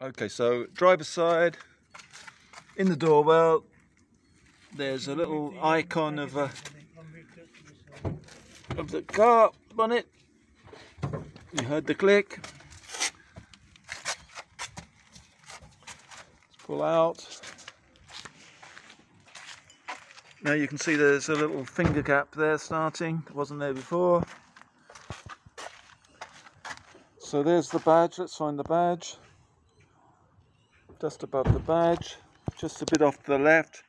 Okay, so driver's side, in the doorwell, there's a little icon of the car bonnet. You heard the click. Let's pull out. Now you can see there's a little finger gap there starting. It wasn't there before. So there's the badge. Let's find the badge. Just above the badge, just a bit off to the left.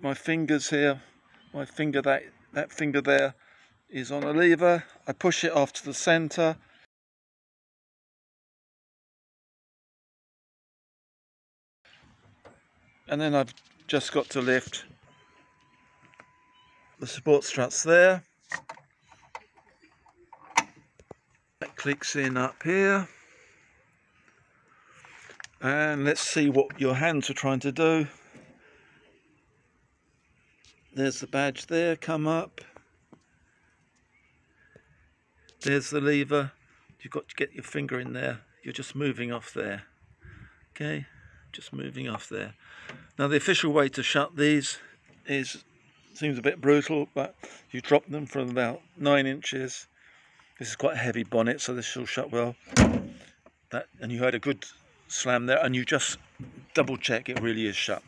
My fingers here, my finger, that finger there is on a lever. I push it off to the center. And then I've just got to lift the support struts there. That clicks in up here. And let's see what your hands are trying to do. There's the badge there, come up. There's the lever. You've got to get your finger in there. You're just moving off there. Okay, just moving off there. Now the official way to shut these seems a bit brutal, but you drop them from about 9 inches. This is quite a heavy bonnet, so this will shut well. And you heard a good slam there, and you just double check it really is shut.